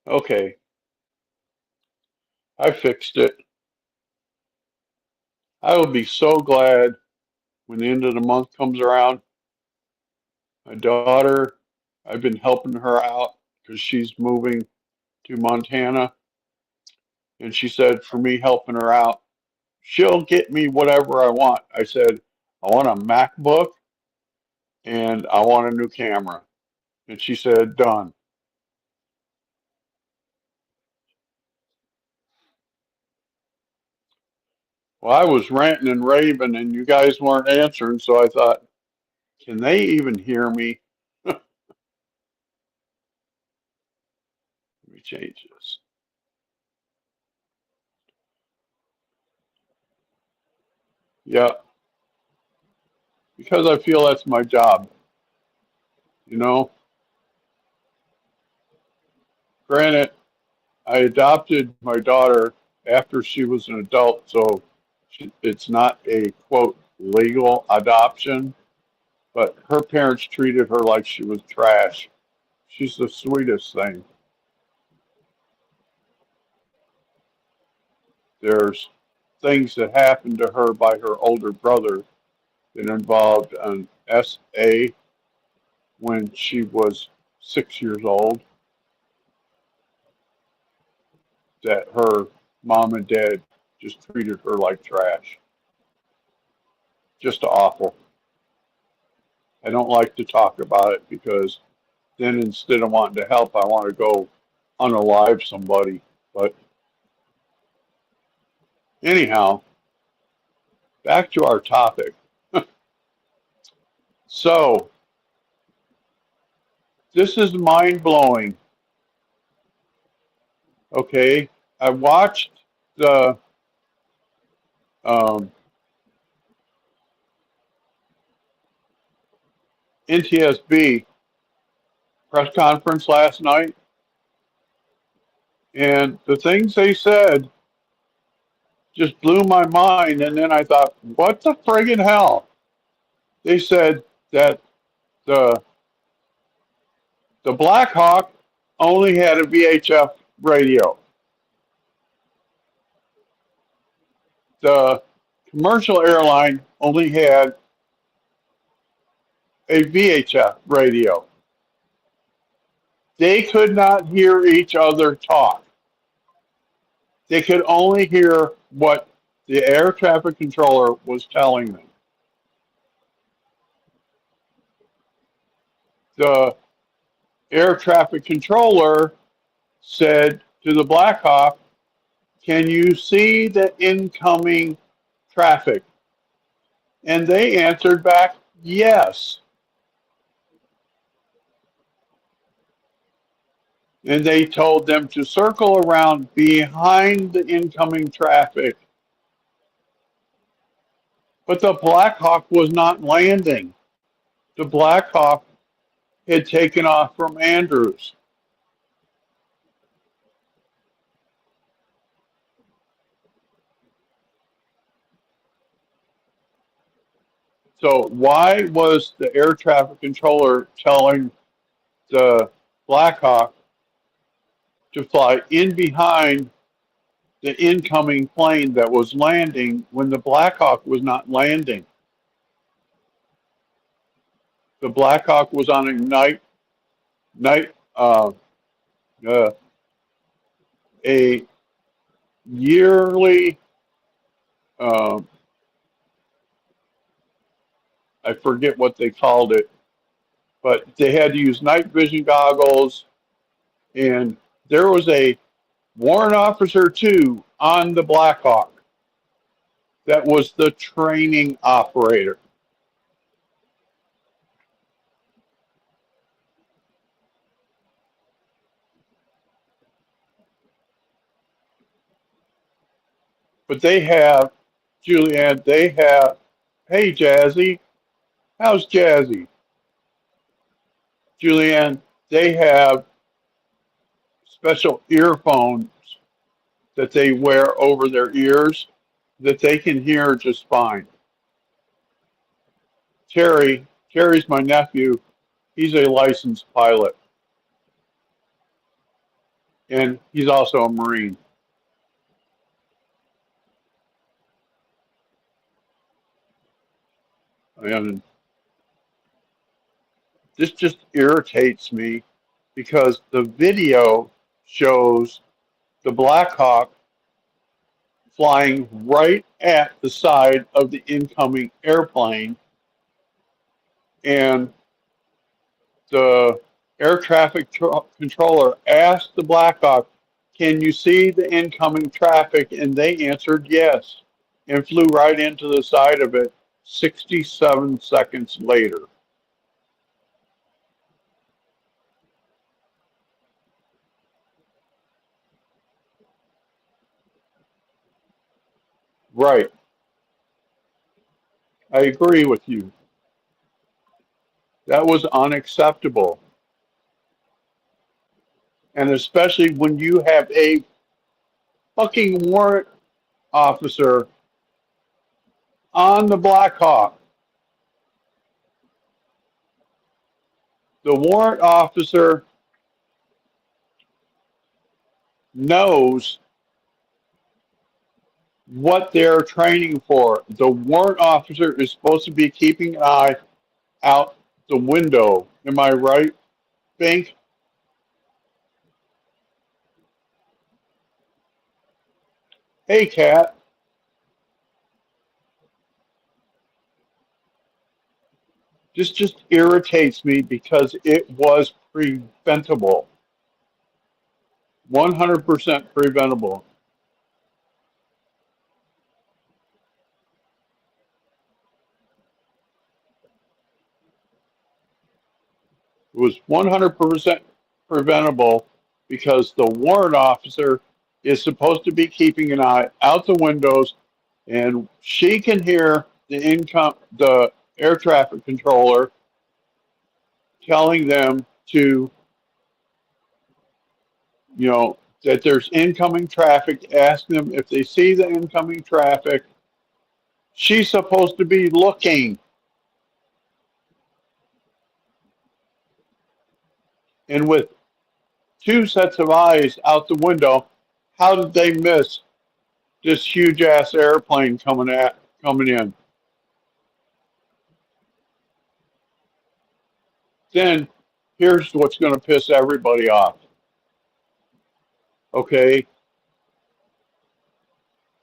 Okay, I fixed it. I will be so glad when the end of the month comes around. My daughter, I've been helping her out because she's moving to Montana, and she said for me helping her out, she'll get me whatever I want. I said, I want a MacBook and I want a new camera. And she said, done. Well, I was ranting and raving and you guys weren't answering, so I thought, can they even hear me? Let me change this. Yeah, because I feel that's my job. You know, granted, I adopted my daughter after she was an adult, so it's not a quote legal adoption, but her parents treated her like she was trash. She's the sweetest thing. There's things that happened to her by her older brother that involved an SA when she was 6 years old that her mom and dad just treated her like trash. Just awful. I don't like to talk about it because then instead of wanting to help, I want to go unalive somebody. But anyhow, back to our topic. So, this is mind blowing. Okay. I watched the um, NTSB press conference last night, and the things they said just blew my mind. And then I thought, what the friggin' hell? They said that the the Black Hawk only had a VHF radio. The commercial airline only had a VHF radio. They could not hear each other talk. They could only hear what the air traffic controller was telling them. The air traffic controller said to the Black Hawk, can you see the incoming traffic? And they answered back, yes. And they told them to circle around behind the incoming traffic. But the Black Hawk was not landing. The Black Hawk had taken off from Andrews. So why was the air traffic controller telling the Black Hawk to fly in behind the incoming plane that was landing when the Black Hawk was not landing? The Black Hawk was on a night uh, a yearly uh, I forget what they called it, but they had to use night vision goggles, and there was a warrant officer too on the Black Hawk that was the training operator. But they have, Julianne, they have, hey Jazzy, how's Jazzy? Julianne, they have special earphones that they wear over their ears that they can hear just fine. Terry's my nephew. He's a licensed pilot. and he's also a Marine. And this just irritates me because the video shows the Black Hawk flying right at the side of the incoming airplane, and the air traffic controller asked the Black Hawk, "Can you see the incoming traffic?" And they answered yes, and flew right into the side of it 67 seconds later. Right. I agree with you. That was unacceptable. And especially when you have a fucking warrant officer on the Black Hawk. The warrant officer knows what they're training for. The warrant officer is supposed to be keeping an eye out the window. Am I right, Bink? Hey, Cat. This just irritates me because it was preventable. 100% preventable. It was 100% preventable because the warrant officer is supposed to be keeping an eye out the windows, and she can hear the air traffic controller telling them to, that there's incoming traffic, ask them if they see the incoming traffic. She's supposed to be looking, and with two sets of eyes out the window, how did they miss this huge ass airplane coming in? Then here's what's going to piss everybody off. Okay,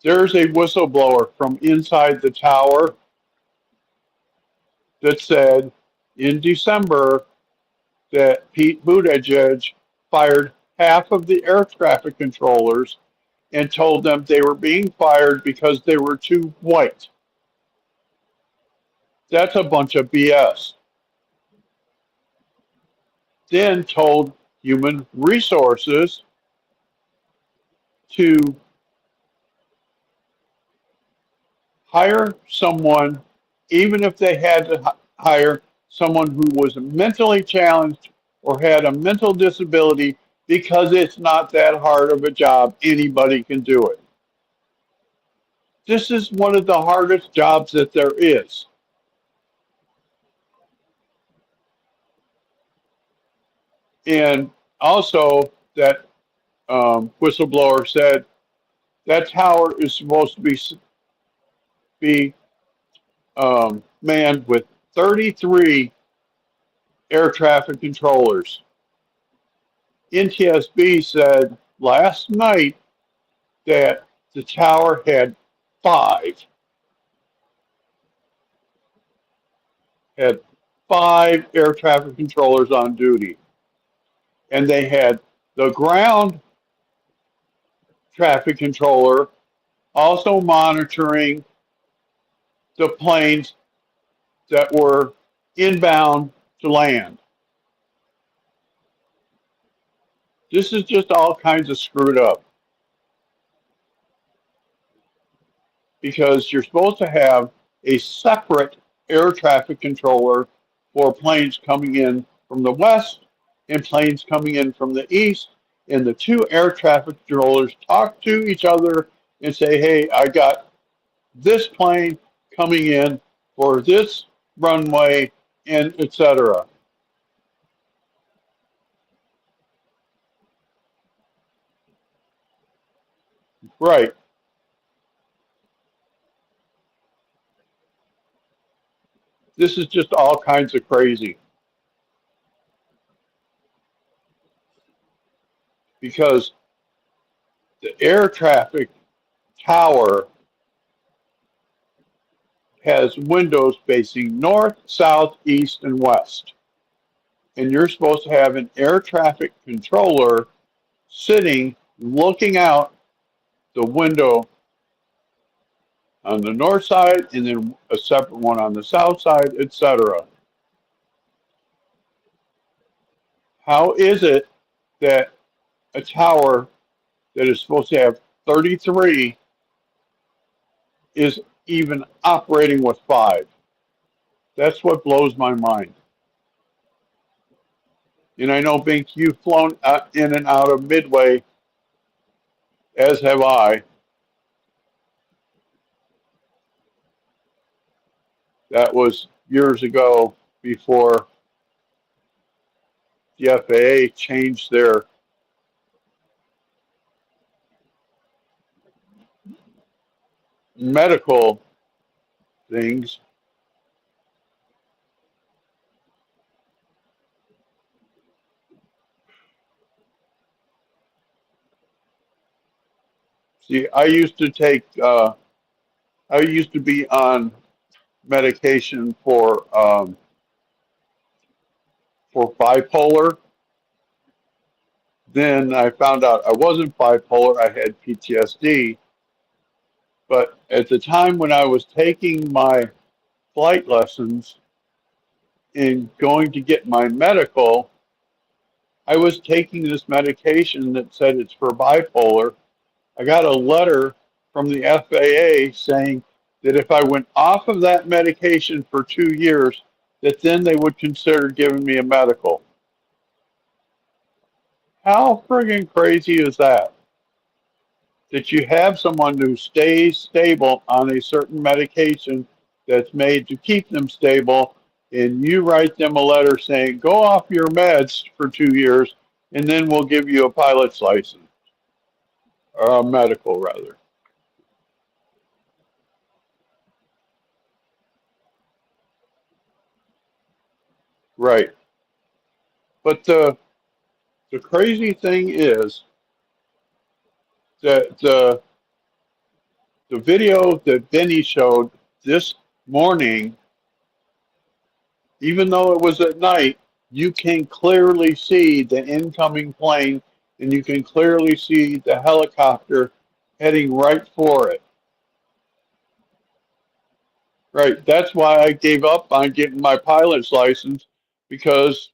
there's a whistleblower from inside the tower that said in December that Pete Buttigieg fired half of the air traffic controllers and told them they were being fired because they were too white. That's a bunch of BS. Then told Human Resources to hire someone, even if they had to hire someone who was mentally challenged or had a mental disability, because it's not that hard of a job. Anybody can do it. This is one of the hardest jobs that there is. And also, that whistleblower said that tower is supposed to be manned with 33 air traffic controllers. NTSB said last night that the tower had five, had five air traffic controllers on duty, and they had the ground traffic controller also monitoring the planes that were inbound to land. This is just all kinds of screwed up because you're supposed to have a separate air traffic controller for planes coming in from the west and planes coming in from the east. And the two air traffic controllers talk to each other and say, hey, I got this plane coming in for this runway, and etc. Right. This is just all kinds of crazy because the air traffic tower has windows facing north, south, east, and west. And you're supposed to have an air traffic controller sitting looking out the window on the north side and then a separate one on the south side, etc. How is it that a tower that is supposed to have 33 is even operating with five? That's what blows my mind. And I know, Bink, you've flown in and out of Midway, as have I. That was years ago before the FAA changed their medical things. See, I used to be on medication for bipolar. Then I found out I wasn't bipolar. I had PTSD. But at the time when I was taking my flight lessons and going to get my medical, I was taking this medication that said it's for bipolar. I got a letter from the FAA saying that if I went off of that medication for 2 years, that then they would consider giving me a medical. How friggin' crazy is that? That you have someone who stays stable on a certain medication that's made to keep them stable, and you write them a letter saying, go off your meds for 2 years, and then we'll give you a pilot's license, or a medical, rather. Right. But the crazy thing is that the video that Benny showed this morning, even though it was at night, you can clearly see the incoming plane and you can clearly see the helicopter heading right for it. Right. That's why I gave up on getting my pilot's license because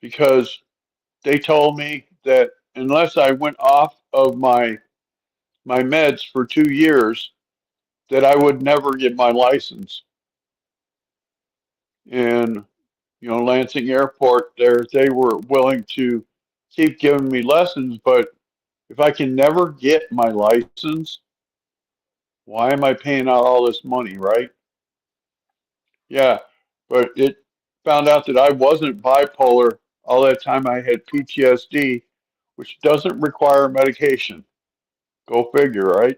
because they told me that unless I went off of my meds for 2 years, that I would never get my license. And Lansing Airport, there they were willing to keep giving me lessons, but if I can never get my license, why am I paying out all this money, right? Yeah, but it found out that I wasn't bipolar all that time. I had PTSD, which doesn't require medication. Go figure, right?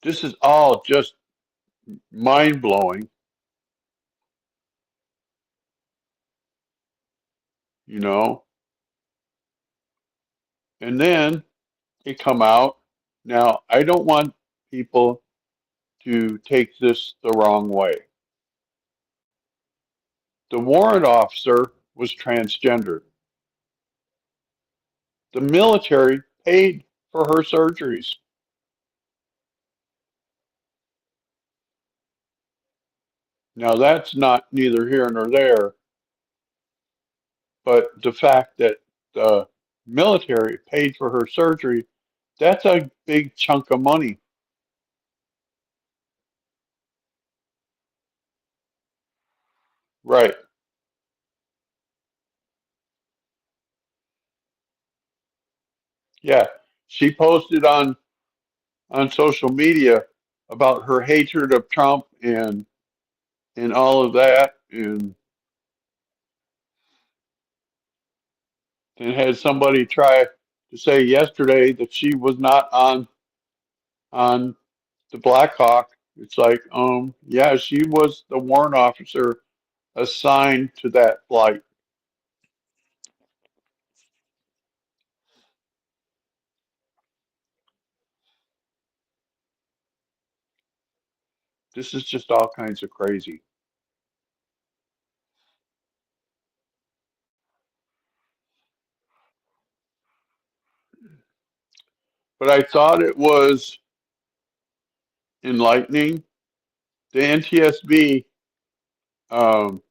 This is all just mind blowing, you know. And then it come out. Now, I don't want people to take this the wrong way. The warrant officer was transgender. The military paid for her surgeries. Now, that's not neither here nor there, but the fact that the military paid for her surgery, that's a big chunk of money. Right. Yeah, she posted on social media about her hatred of Trump and all of that, and had somebody try to say yesterday that she was not on the Black Hawk. It's like, yeah, she was the warrant officer assigned to that flight. This is just all kinds of crazy. But I thought it was enlightening. The NTSB, um,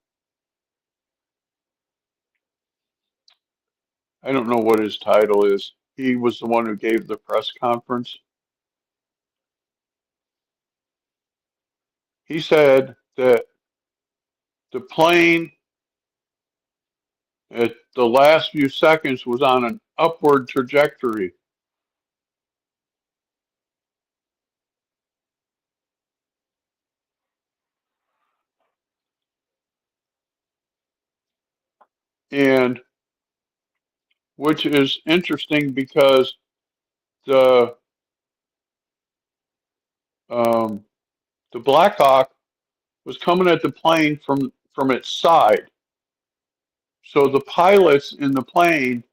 I don't know what his title is. He was the one who gave the press conference. He said that the plane at the last few seconds was on an upward trajectory, and which is interesting because the um, the Black Hawk was coming at the plane from its side. So the pilots in the plane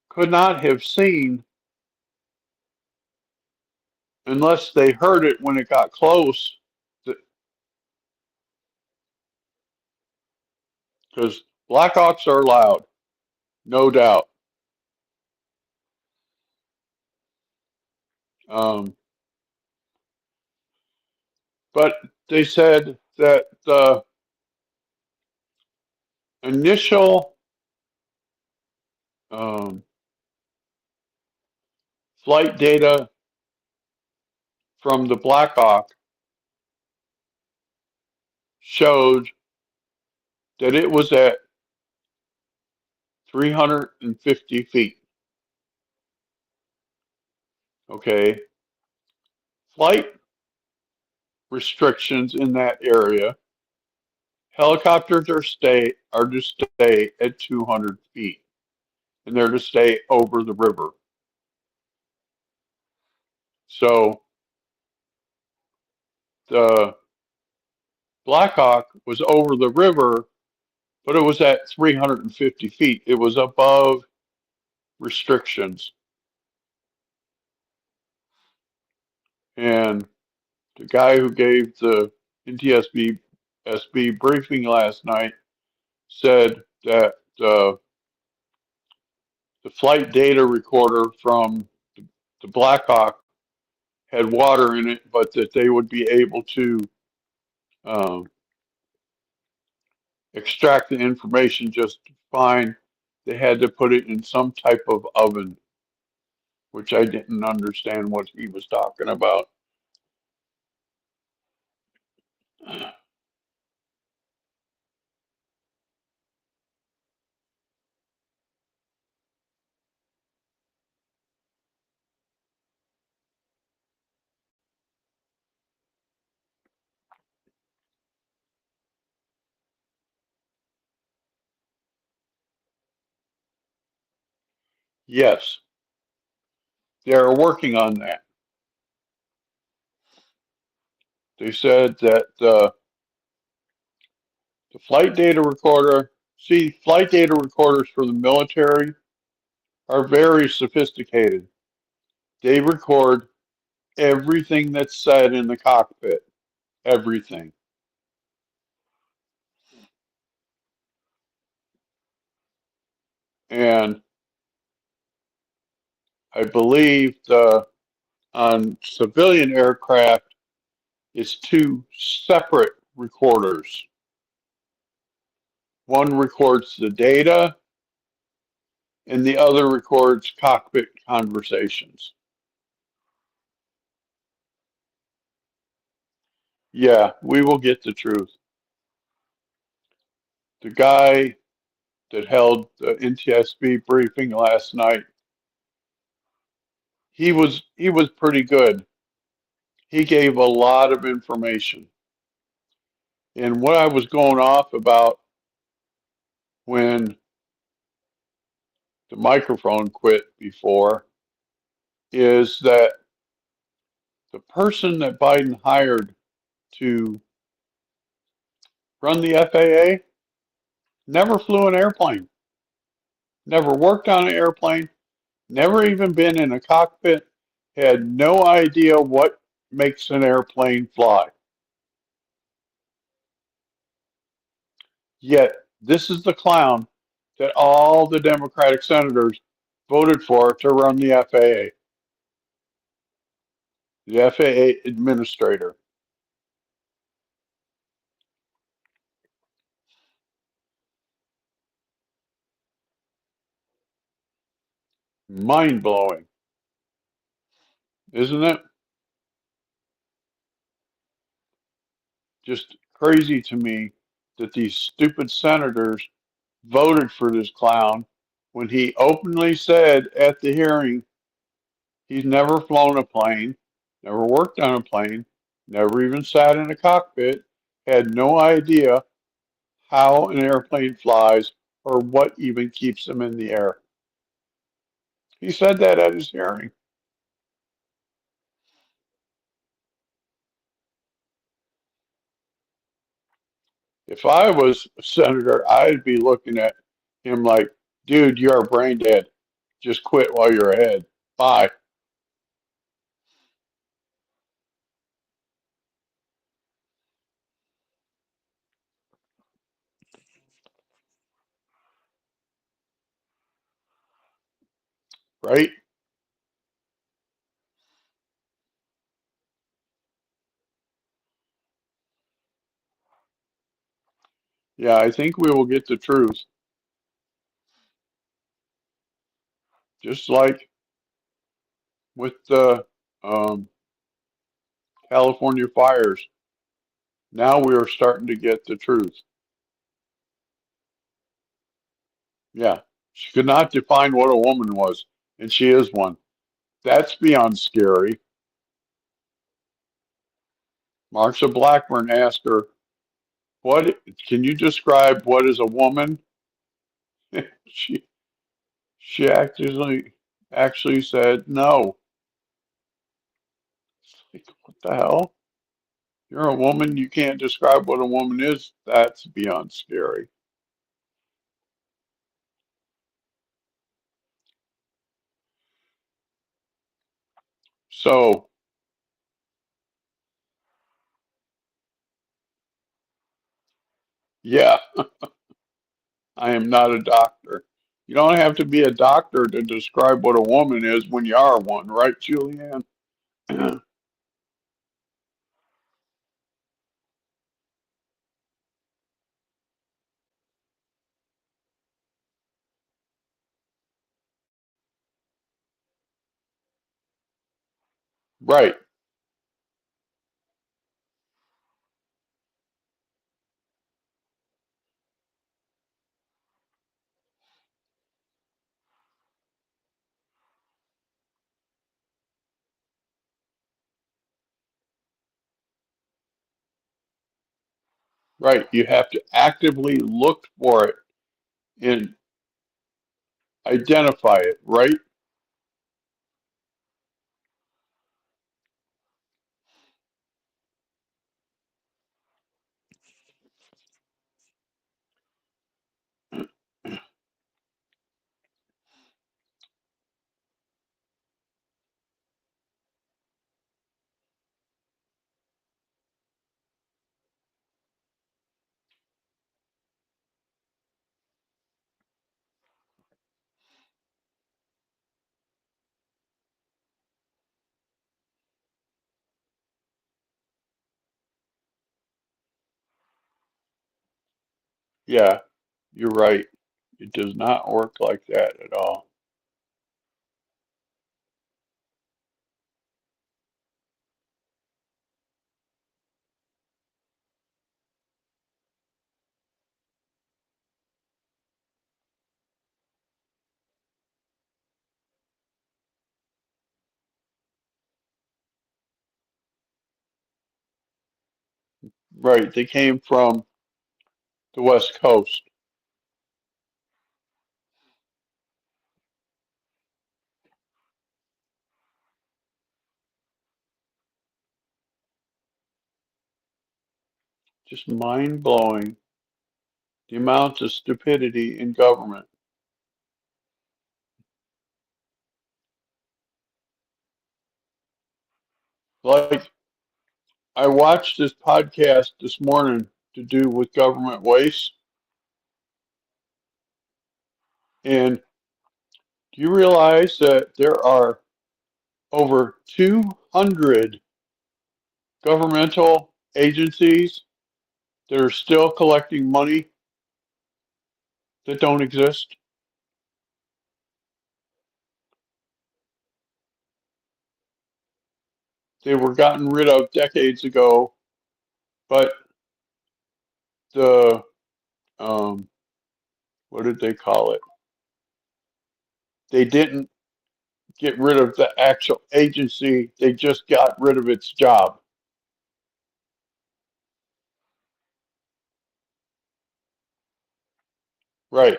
could not have seen unless they heard it when it got close, because Blackhawks are loud, no doubt. Um, but they said that the initial um, flight data from the Blackhawk showed that it was at 350 feet. Okay, flight restrictions in that area. Helicopters are to stay at 200 feet, and they're to stay over the river. So the Blackhawk was over the river, but it was at 350 feet. It was above restrictions. And the guy who gave the NTSB SB briefing last night said that the flight data recorder from the Blackhawk had water in it, but that they would be able to um, extract the information just fine. They had to put it in some type of oven, which I didn't understand what he was talking about. Yes, they're working on that. They said that the flight data recorder, see, flight data recorders for the military are very sophisticated. They record everything that's said in the cockpit, everything. And I believe on civilian aircraft, it's two separate recorders. One records the data, and the other records cockpit conversations. Yeah, we will get the truth. The guy that held the NTSB briefing last night he was pretty good. He gave a lot of information. And what I was going off about when the microphone quit before is that the person that Biden hired to run the FAA never flew an airplane, never worked on an airplane, never even been in a cockpit, had no idea what makes an airplane fly. Yet, this is the clown that all the Democratic senators voted for to run the FAA administrator. Mind blowing, isn't it? Just crazy to me that these stupid senators voted for this clown when he openly said at the hearing he's never flown a plane, never worked on a plane, never even sat in a cockpit, had no idea how an airplane flies or what even keeps them in the air. He said that at his hearing. If I was a senator, I'd be looking at him like, dude, you're brain dead. Just quit while you're ahead. Bye. Right? Yeah, I think we will get the truth. Just like with the um, California fires. Now we are starting to get the truth. Yeah. She could not define what a woman was, and she is one. That's beyond scary. Marsha Blackburn asked her, "What can you describe what is a woman?" she she actually said no. It's like, what the hell? You're a woman, you can't describe what a woman is? That's beyond scary. So, yeah, I am not a doctor. You don't have to be a doctor to describe what a woman is when you are one, right, Julianne? Right. Right. You have to actively look for it and identify it, right? Yeah, you're right. It does not work like that at all. Right. They came from the West Coast. Just mind blowing the amount of stupidity in government. Like, I watched this podcast this morning to do with government waste, and do you realize that there are over 200 governmental agencies that are still collecting money that don't exist? They were gotten rid of decades ago, but the um, what did they call it? They didn't get rid of the actual agency. They just got rid of its job. Right.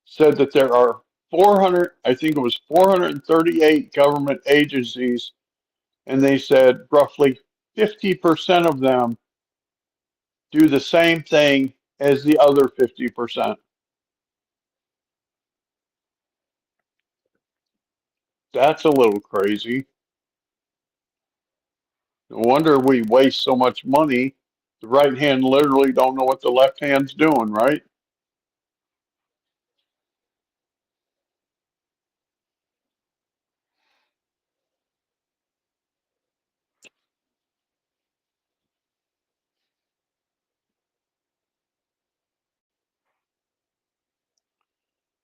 Said that there are 400, I think it was 438 government agencies, and they said roughly 50% of them do the same thing as the other 50%. That's a little crazy. No wonder we waste so much money. The right hand literally don't know what the left hand's doing, right?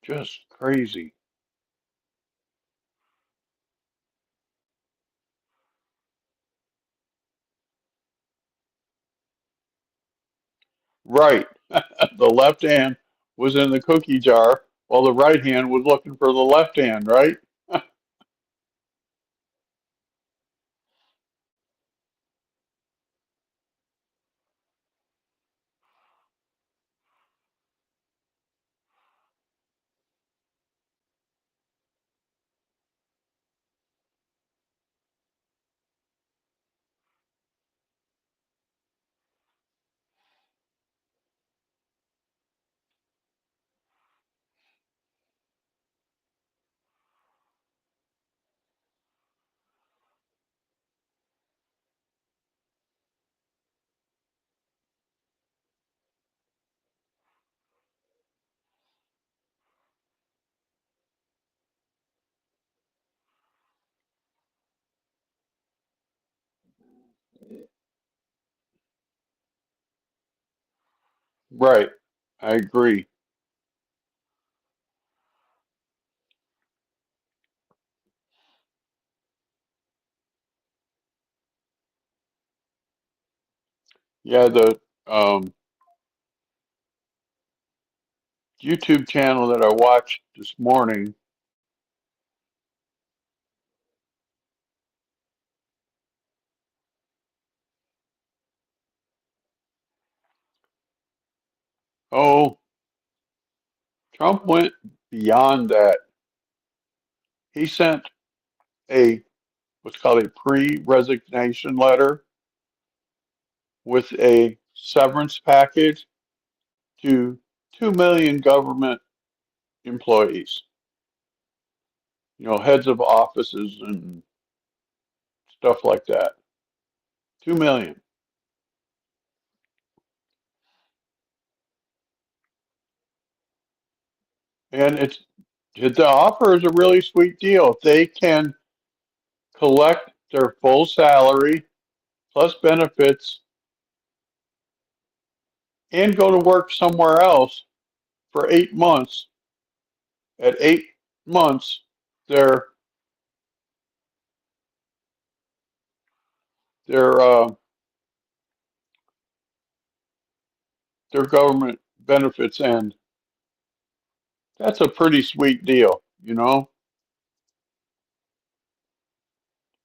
Just crazy. Right. The left hand was in the cookie jar while the right hand was looking for the left hand, right? Right. I agree. Yeah, the YouTube channel that I watched this morning, oh, Trump went beyond that. He sent a what's called a pre-resignation letter with a severance package to 2 million government employees, heads of offices and stuff like that. 2 million. And the offer is a really sweet deal. They can collect their full salary plus benefits and go to work somewhere else for 8 months. At 8 months, their their uh, their government benefits end. That's a pretty sweet deal.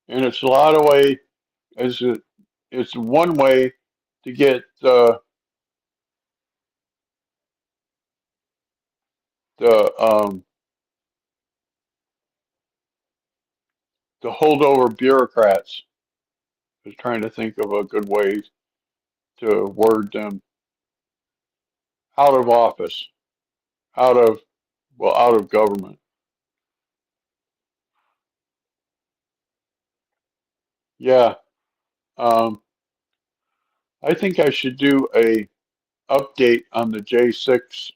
And it's a lot of way as it's one way to get the the holdover bureaucrats. I was trying to think of a good way to word them out of office, out of out of government. Yeah, um, I think I should do a update on the J6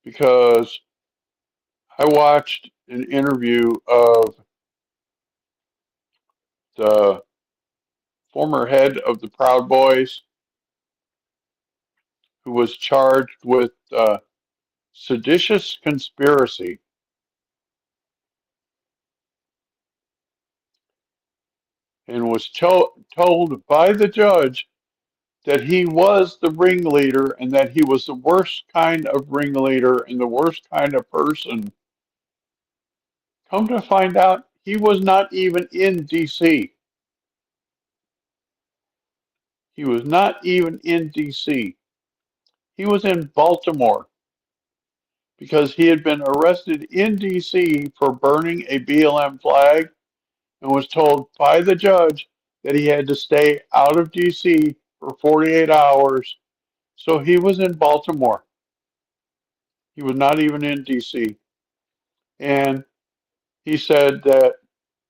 because I watched an interview of the former head of the Proud Boys who was charged with seditious conspiracy and was told by the judge that he was the ringleader and that he was the worst kind of ringleader and the worst kind of person. Come to find out, he was not even in D.C. He was not even in D.C. He was in Baltimore because he had been arrested in D.C. for burning a BLM flag and was told by the judge that he had to stay out of D.C. for 48 hours. So he was in Baltimore. He was not even in D.C. And he said that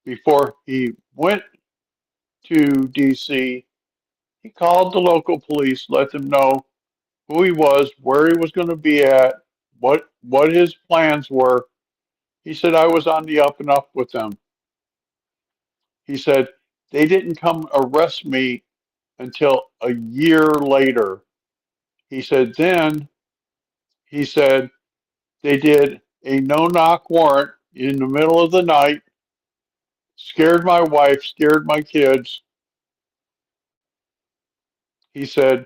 before he went to D.C., he called the local police, let them know who he was, where he was going to be at, what his plans were. He said, I was on the up and up with them. He said, they didn't come arrest me until a year later. He said, then, he said, they did a no knock warrant in the middle of the night, scared my wife, scared my kids. He said,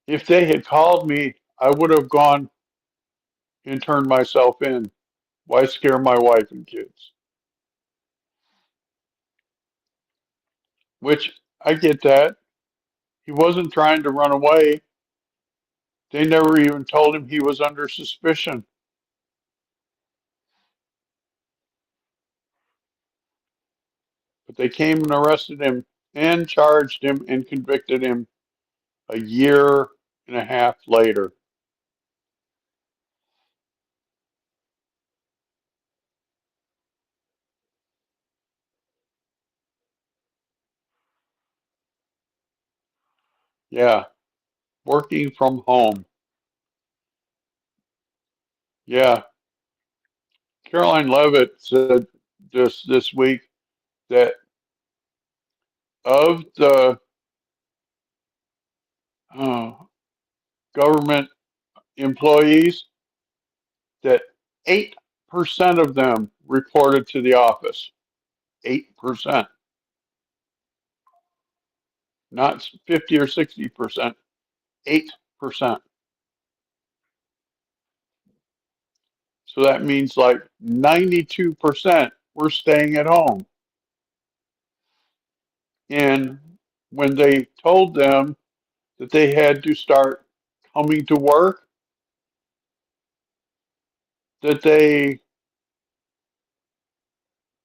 if they had called me, I would have gone and turned myself in. Why scare my wife and kids? Which I get that. He wasn't trying to run away. They never even told him he was under suspicion. But they came and arrested him and charged him and convicted him a year and a half later. Yeah, working from home. Yeah, Caroline Levitt said this week that of the uh, government employees, that 8% of them reported to the office. 8%, not 50 or 60%. 8%. So that means like 92% were staying at home. And when they told them that they had to start coming to work, that they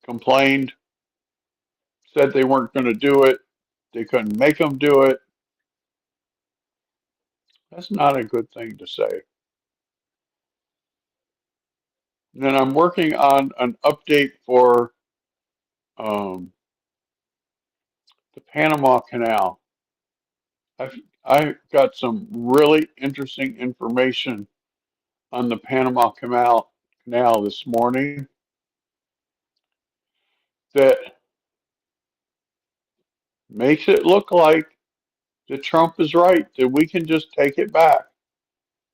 complained, said they weren't going to do it, they couldn't make them do it. That's not a good thing to say. And then I'm working on an update for um, the Panama Canal. I've I got some really interesting information on the Panama Canal this morning that makes it look like that Trump is right, that we can just take it back.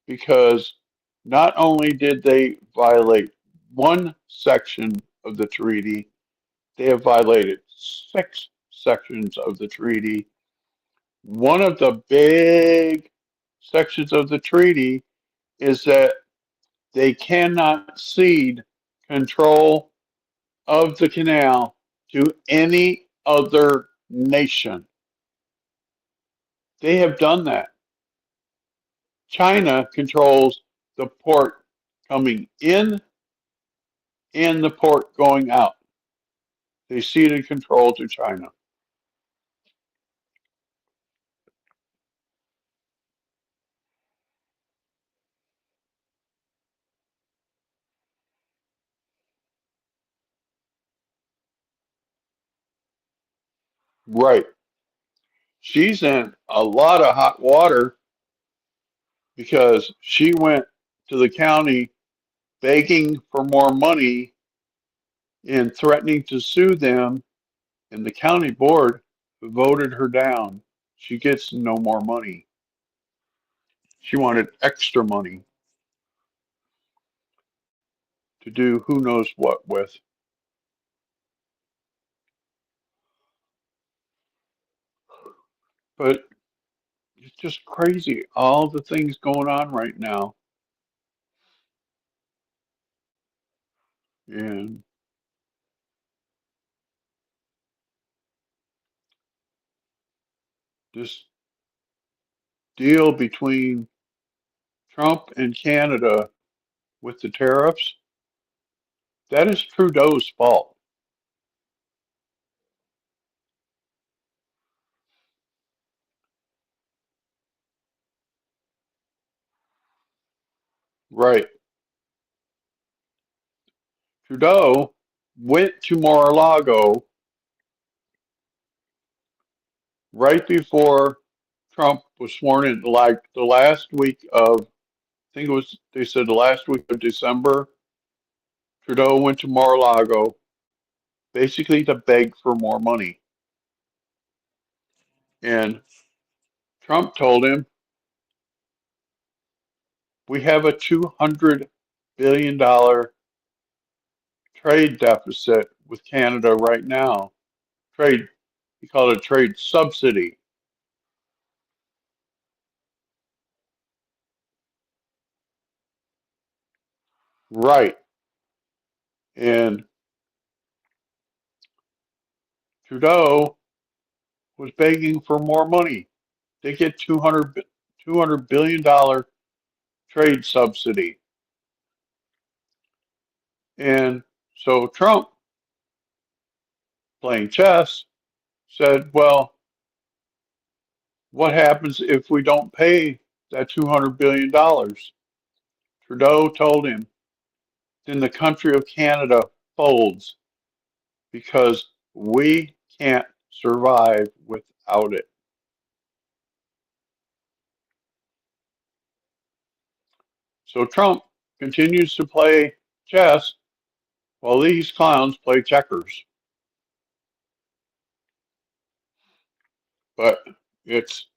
Because not only did they violate one section of the treaty, they have violated six sections of the treaty. One of the big sections of the treaty is that they cannot cede control of the canal to any other nation. They have done that. China controls the port coming in and the port going out. They ceded control to China. Right. She's in a lot of hot water because she went to the county begging for more money and threatening to sue them, and the county board voted her down. She gets no more money. She wanted extra money to do who knows what with. But it's just crazy, all the things going on right now. And this deal between Trump and Canada with the tariffs, that is Trudeau's fault. Right. Trudeau went to Mar-a-Lago right before Trump was sworn in, like the last week of, I think it was, they said the last week of December. Trudeau went to Mar-a-Lago basically to beg for more money. And Trump told him, we have a $200 billion trade deficit with Canada right now. Trade, he called it a trade subsidy. Right. And Trudeau was begging for more money. They get $200 billion trade subsidy. And so Trump, playing chess, said, well, what happens if we don't pay that $200 billion? Trudeau told him, then the country of Canada folds because we can't survive without it. So Trump continues to play chess while these clowns play checkers. But it's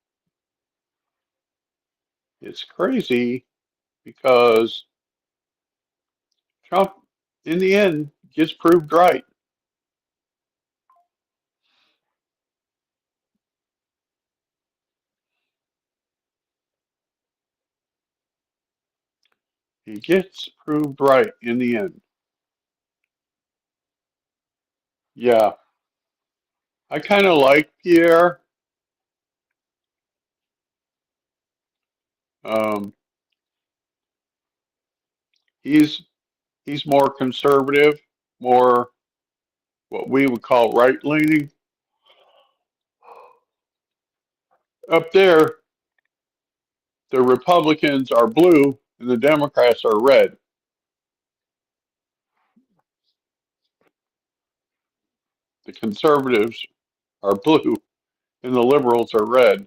it's crazy because Trump, in the end, gets proved right. He gets proved right in the end. Yeah, I kind of like Pierre. Um, he's he's more conservative, more what we would call right leaning. Up there, the Republicans are blue and the Democrats are red. The conservatives are blue and the liberals are red.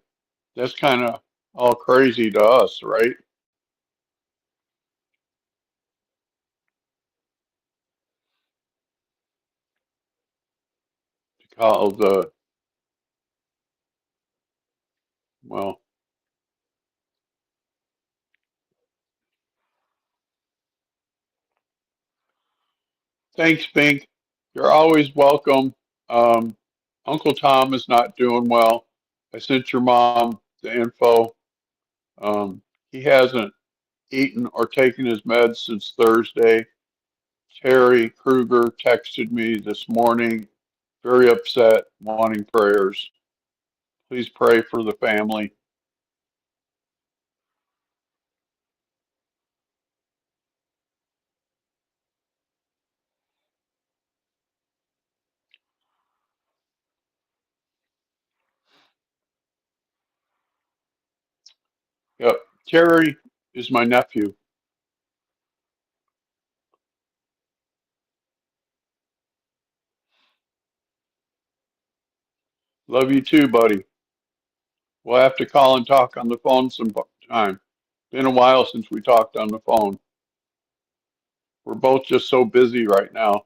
That's kind of all crazy to us, right? Because well, thanks, Pink. You're always welcome. Um, Uncle Tom is not doing well. I sent your mom the info. He hasn't eaten or taken his meds since Thursday. Terry Kruger texted me this morning very upset, wanting prayers. Please pray for the family. Yep. Terry is my nephew. Love you too, buddy. We'll have to call and talk on the phone sometime. Been a while since we talked on the phone. We're both just so busy right now.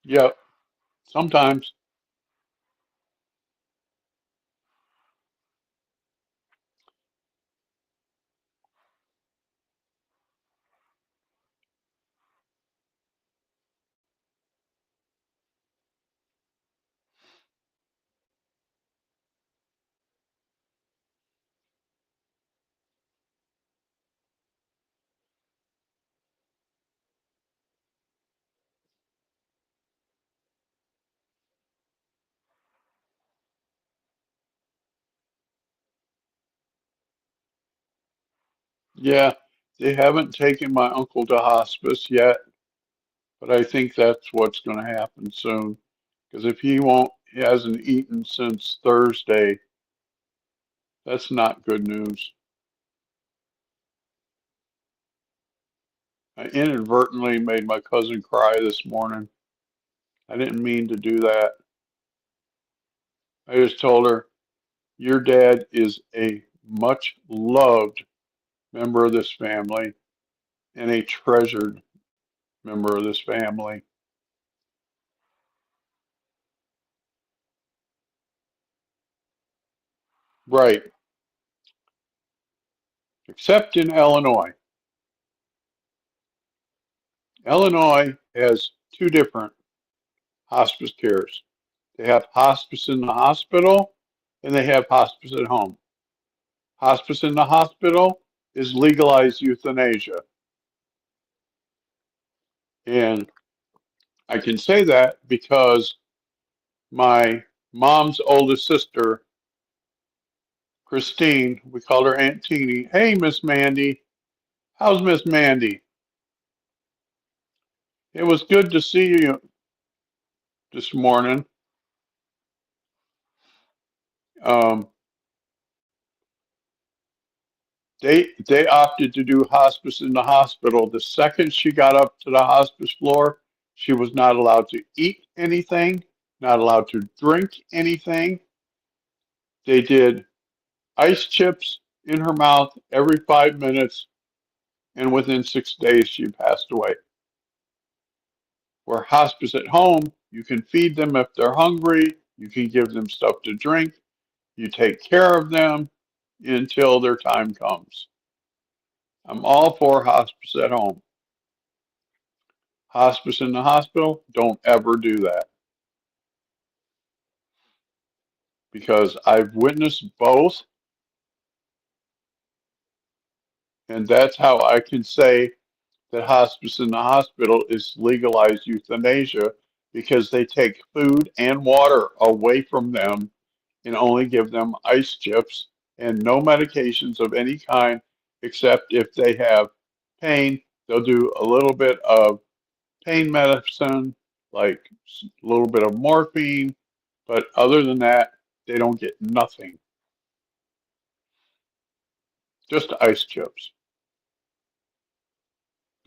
Yep. Sometimes. Yeah. They haven't taken my uncle to hospice yet, but I think that's what's going to happen soon. Because if he hasn't eaten since Thursday, that's not good news. I inadvertently made my cousin cry this morning. I didn't mean to do that. I just told her, your dad is a much loved member of this family and a treasured member of this family. Right. Except in Illinois. Illinois has two different hospice cares. They have hospice in the hospital and they have hospice at home. Hospice in the hospital is legalized euthanasia. And I can say that because my mom's oldest sister, Christine, we called her Aunt Teeny. Hey, Miss Mandy. How's Miss Mandy? It was good to see you this morning. Um, they opted to do hospice in the hospital. The second she got up to the hospice floor, she was not allowed to eat anything, not allowed to drink anything. They did ice chips in her mouth every 5 minutes, and within 6 days she passed away. Where hospice at home, you can feed them if they're hungry, you can give them stuff to drink, you take care of them until their time comes. I'm all for hospice at home. Hospice in the hospital, don't ever do that because I've witnessed both, and that's how I can say that hospice in the hospital is legalized euthanasia because they take food and water away from them and only give them ice chips and no medications of any kind except if they have pain. They'll do a little bit of pain medicine, like a little bit of morphine, but other than that, they don't get nothing, just ice chips.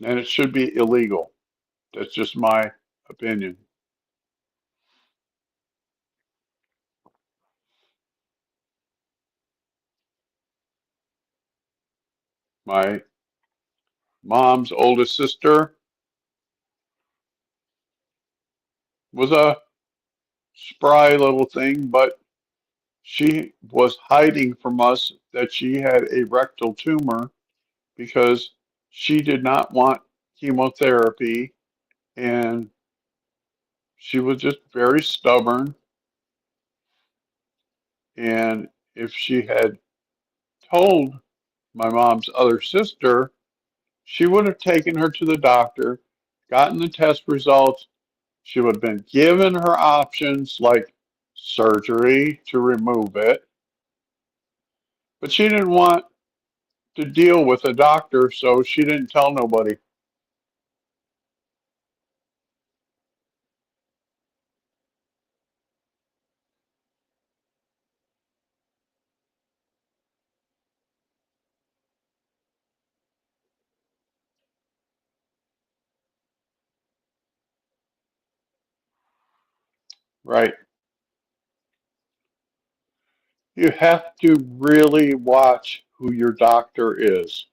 And it should be illegal. That's just my opinion. My mom's oldest sister was a spry little thing, but she was hiding from us that she had a rectal tumor because she did not want chemotherapy, and she was just very stubborn. And if she had told my mom's other sister, she would have taken her to the doctor, gotten the test results. She would have been given her options like surgery to remove it, but she didn't want to deal with a doctor, so she didn't tell nobody. Right. You have to really watch who your doctor is.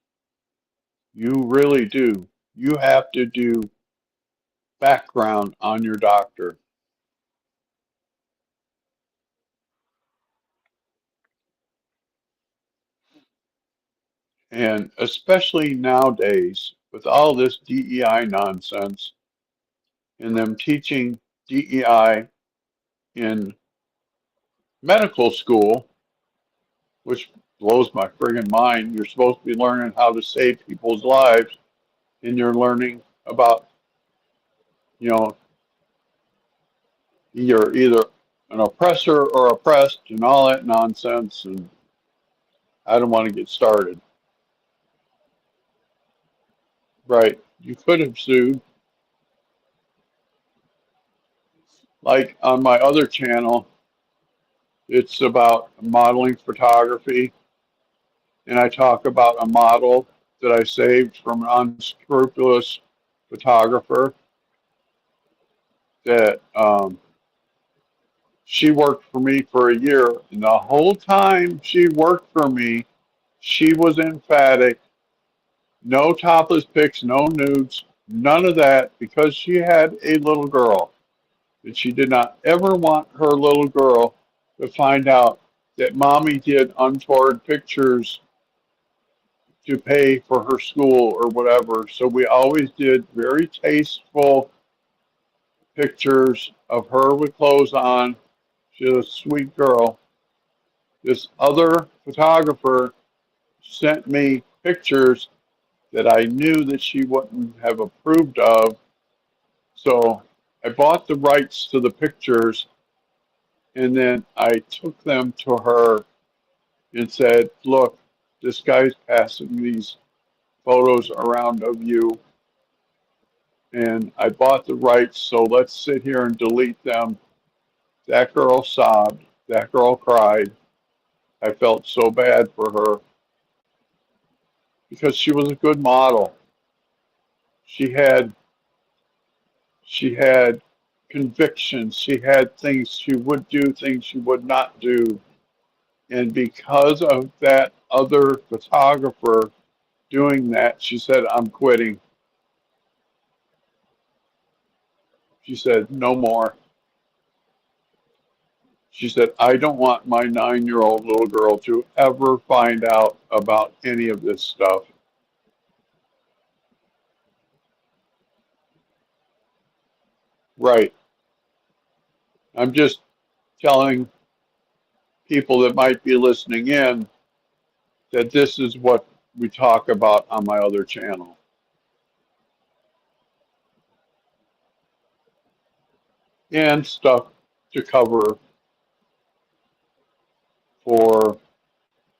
You really do. You have to do background on your doctor. And especially nowadays, with all this DEI nonsense and them teaching DEI in medical school, which blows my friggin' mind. You're supposed to be learning how to save people's lives, and you're learning about, you know, you're either an oppressor or oppressed and all that nonsense. And I don't want to get started. Right. You could have sued. Like on my other channel, it's about modeling photography, and I talk about a model that I saved from an unscrupulous photographer that she worked for me for a year, and the whole time she worked for me, she was emphatic. No topless pics, no nudes, none of that, because she had a little girl. And she did not ever want her little girl to find out that mommy did untoward pictures to pay for her school or whatever. So we always did very tasteful pictures of her with clothes on. She was a sweet girl. This other photographer sent me pictures that I knew that she wouldn't have approved of. So I bought the rights to the pictures, and then I took them to her and said, look, this guy's passing these photos around of you, and I bought the rights, so let's sit here and delete them. That girl sobbed. That girl cried. I felt so bad for her because she was a good model. She had she had convictions. She had things she would do, things she would not do. And because of that other photographer doing that, she said, I'm quitting. She said, no more. She said, I don't want my 9-year old little girl to ever find out about any of this stuff. Right. I'm just telling people that might be listening in that this is what we talk about on my other channel and stuff to cover for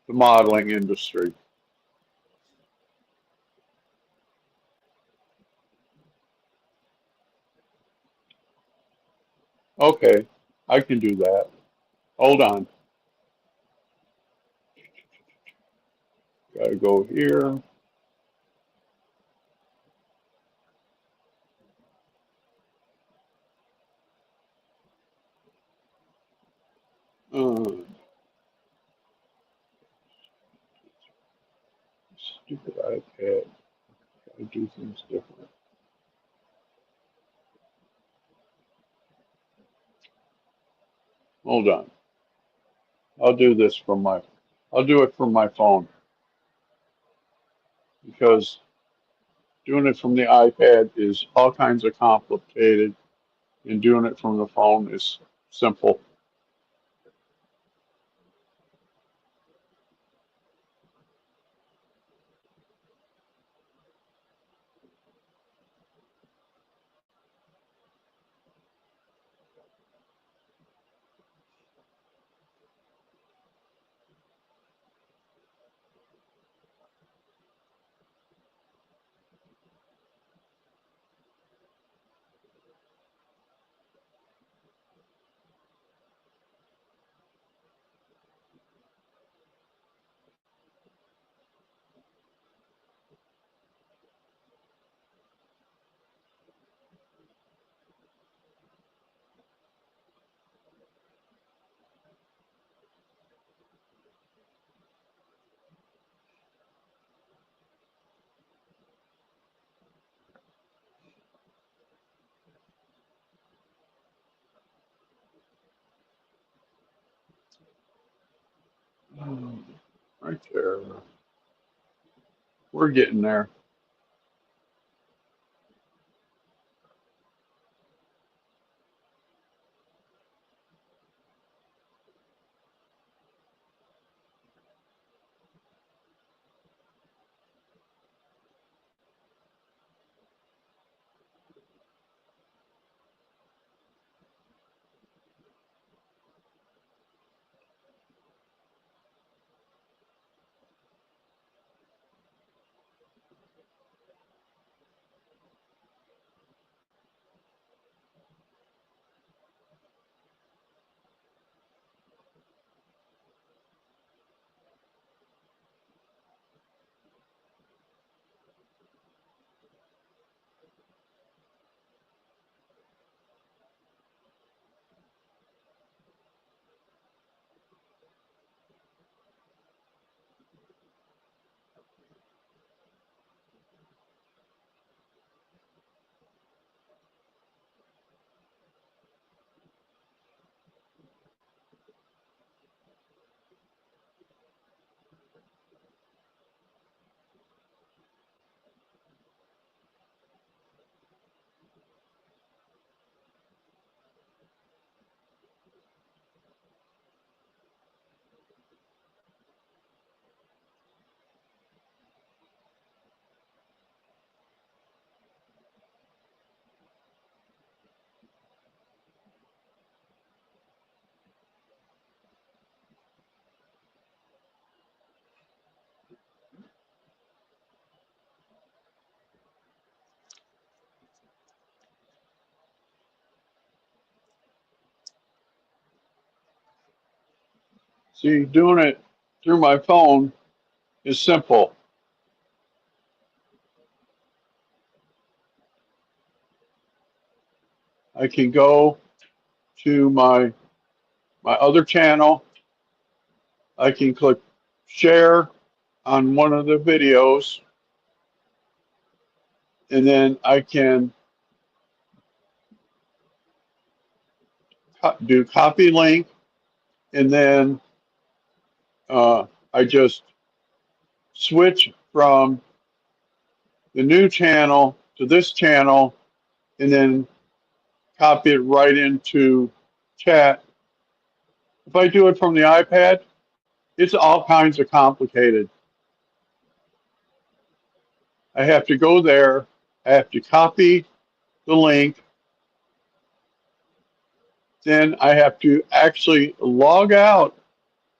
the modeling industry. Okay, I can do that. Hold on. Gotta go here. Uh, Stupid Seems different. Hold on. I'll do this from my, I'll do it from my phone because doing it from the iPad is all kinds of complicated, and doing it from the phone is simple. Right there. We're getting there. See, doing it through my phone is simple. I can go to my other channel. I can click share on one of the videos, and then I can do copy link, and then I just switch from the new channel to this channel, and then copy it right into chat. If I do it from the iPad, it's all kinds of complicated. I have to go there, I have to copy the link, then I have to actually log out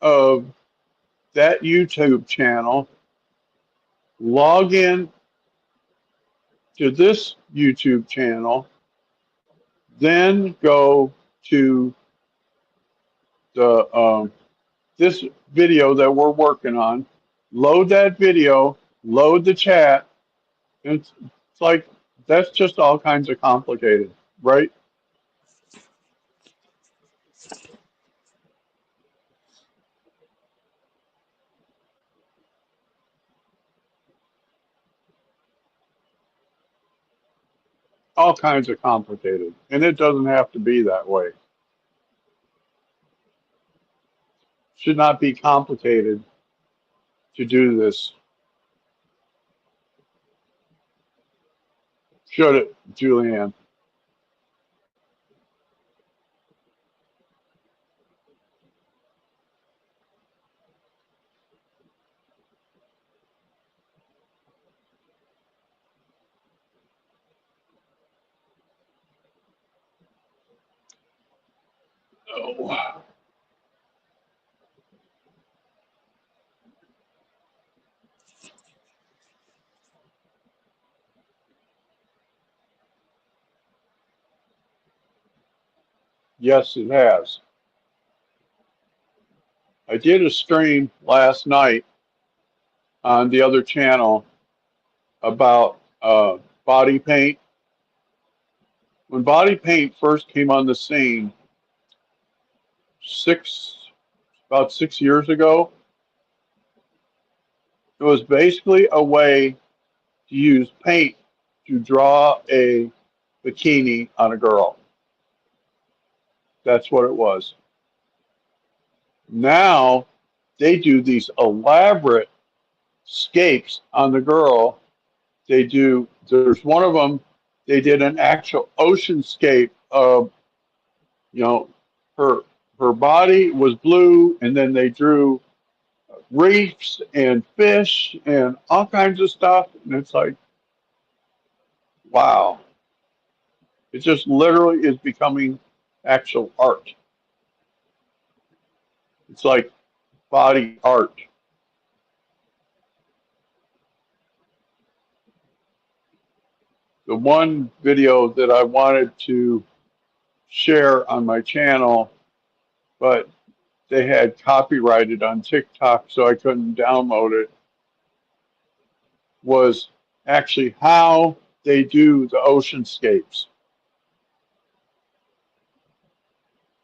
of that YouTube channel, log in to this YouTube channel, then go to the this video that we're working on, load that video, load the chat. And it's like that's just all kinds of complicated, right? all kinds of complicated. And it doesn't have to be that way. Should not be complicated to do this. Should it, Julianne? Oh. Yes, it has. I did a stream last night on the other channel about body paint. When body paint first came on the scene, about 6 years ago, it was basically a way to use paint to draw a bikini on a girl. That's what it was. Now they do these elaborate scapes on the girl. There's one of them, they did an actual ocean scape of, you know, her her body was blue, and then they drew reefs and fish and all kinds of stuff. And it's like, wow, it just literally is becoming actual art. It's like body art. The one video that I wanted to share on my channel, but they had copyrighted on TikTok, so I couldn't download it, was actually how they do the oceanscapes.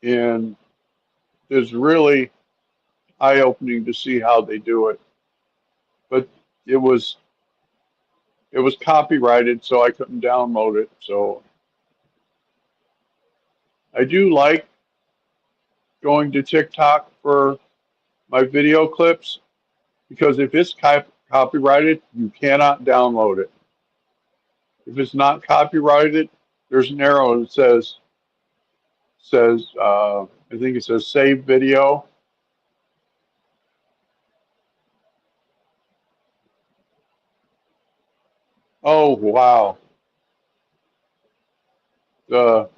And it's really eye-opening to see how they do it. But it was it was copyrighted, so I couldn't download it. So I do like going to TikTok for my video clips, because if it's copyrighted, you cannot download it. If it's not copyrighted, there's an arrow that says I think it says save video. Oh wow, the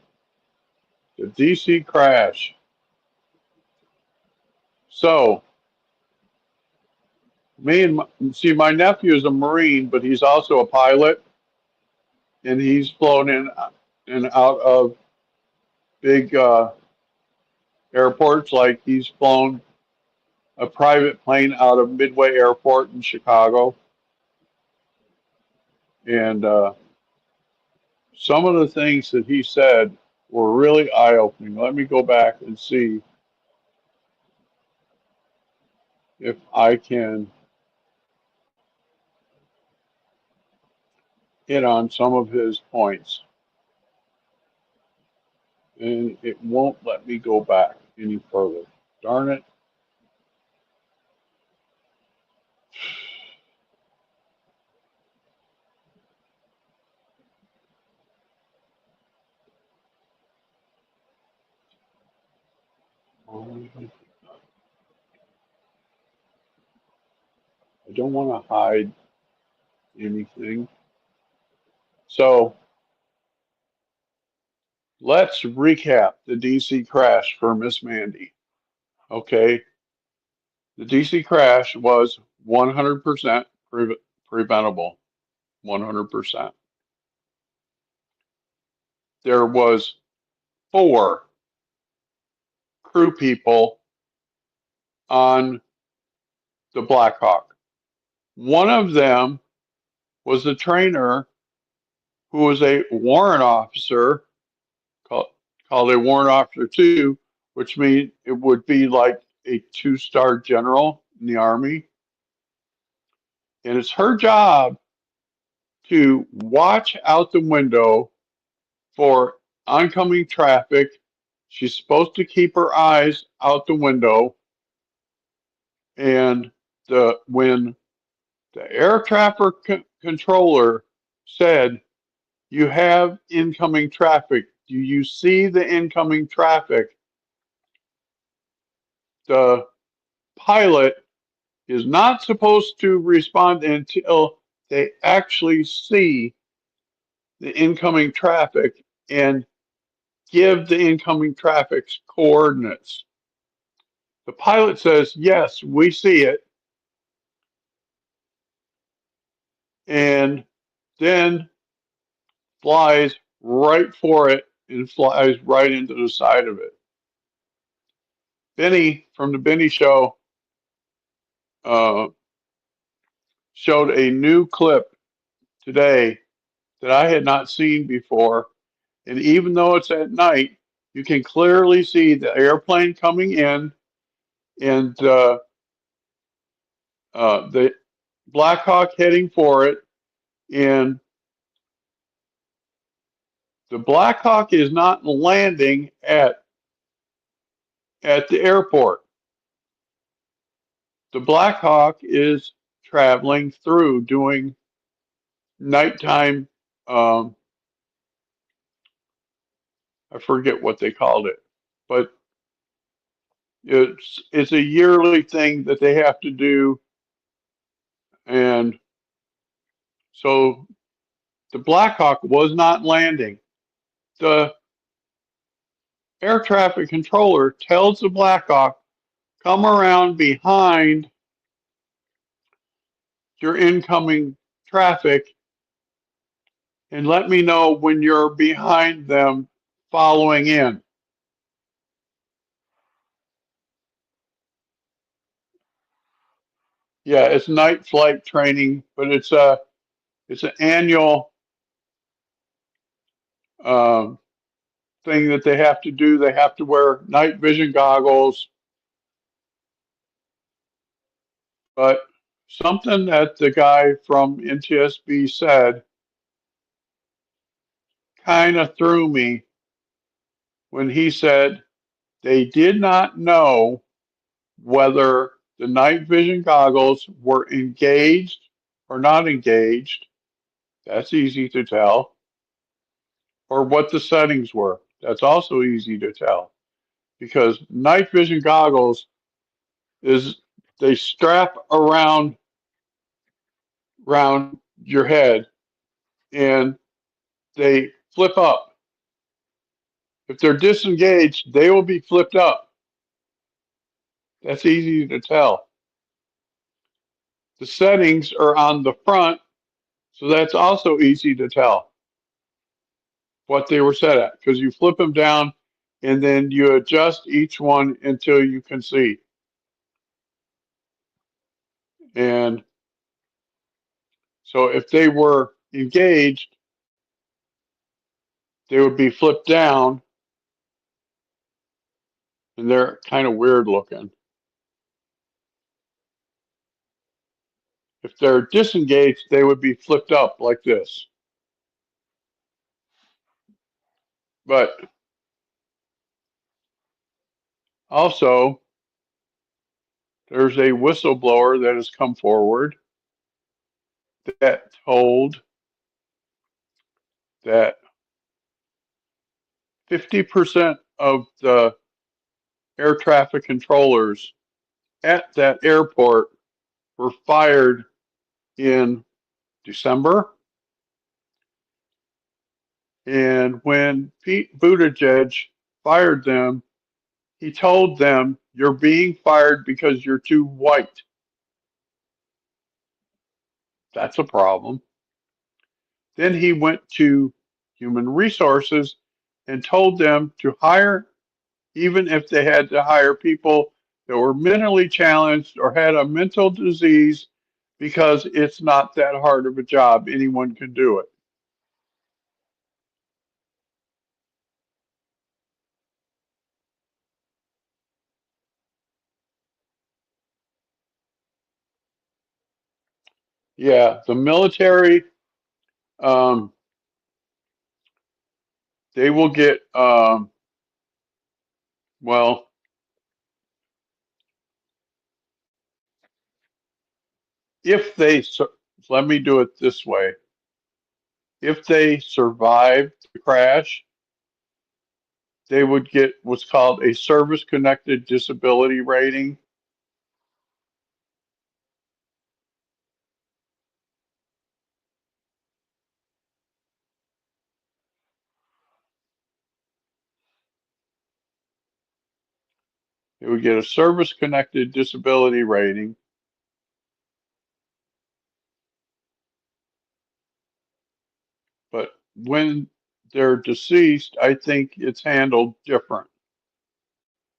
the DC crash. So see, my nephew is a Marine, but he's also a pilot, and he's flown in and out of big airports. Like he's flown a private plane out of Midway Airport in Chicago, and some of the things that he said were really eye-opening. Let me go back and see if I can hit on some of his points. And it won't let me go back any further. Darn it. I don't want to hide anything. So let's recap the DC crash for Miss Mandy. Okay. The DC crash was 100% preventable. 100%. There was 4 crew people on the Blackhawk. One of them was the trainer, who was a warrant officer, called, called a warrant officer 2, which means it would be like a 2-star general in the Army. And it's her job to watch out the window for oncoming traffic. She's supposed to keep her eyes out the window, and when the air traffic controller said, "You have incoming traffic. Do you see the incoming traffic?" The pilot is not supposed to respond until they actually see the incoming traffic and give the incoming traffic's coordinates. The pilot says, "Yes, we see it," and then flies right for it and flies right into the side of it. Benny from the Benny Show uh, showed a new clip today that I had not seen before. And even though it's at night, you can clearly see the airplane coming in and the Black Hawk heading for it. And the Black Hawk is not landing at the airport. The Black Hawk is traveling through, doing nighttime. Um, I forget what they called it, but it's a yearly thing that they have to do, and so the Black Hawk was not landing. The air traffic controller tells the Black Hawk, "Come around behind your incoming traffic and let me know when you're behind them following in." Yeah, it's night flight training, but it's an annual um, thing that they have to do. They have to wear night vision goggles, but something that the guy from NTSB said kind of threw me when he said they did not know whether the night vision goggles were engaged or not engaged. That's easy to tell. Or what the settings were. That's also easy to tell because night vision goggles is they strap around your head and they flip up. If they're disengaged, they will be flipped up. That's easy to tell. The settings are on the front, so that's also easy to tell what they were set at because you flip them down and then you adjust each one until you can see. And so if they were engaged, they would be flipped down and they're kind of weird looking. If they're disengaged, they would be flipped up like this. But also, there's a whistleblower that has come forward that told that 50% of the air traffic controllers at that airport were fired in December. And when Pete Buttigieg fired them, he told them, "You're being fired because you're too white." That's a problem. Then he went to human resources and told them to hire, even if they had to hire people that were mentally challenged or had a mental disease, because it's not that hard of a job. Anyone can do it. Yeah, the military, um, they will get, well, if they, let me do it this way. If they survive the crash, they would get what's called a service connected disability rating. They would get a service connected disability rating, but when they're deceased, I think it's handled different.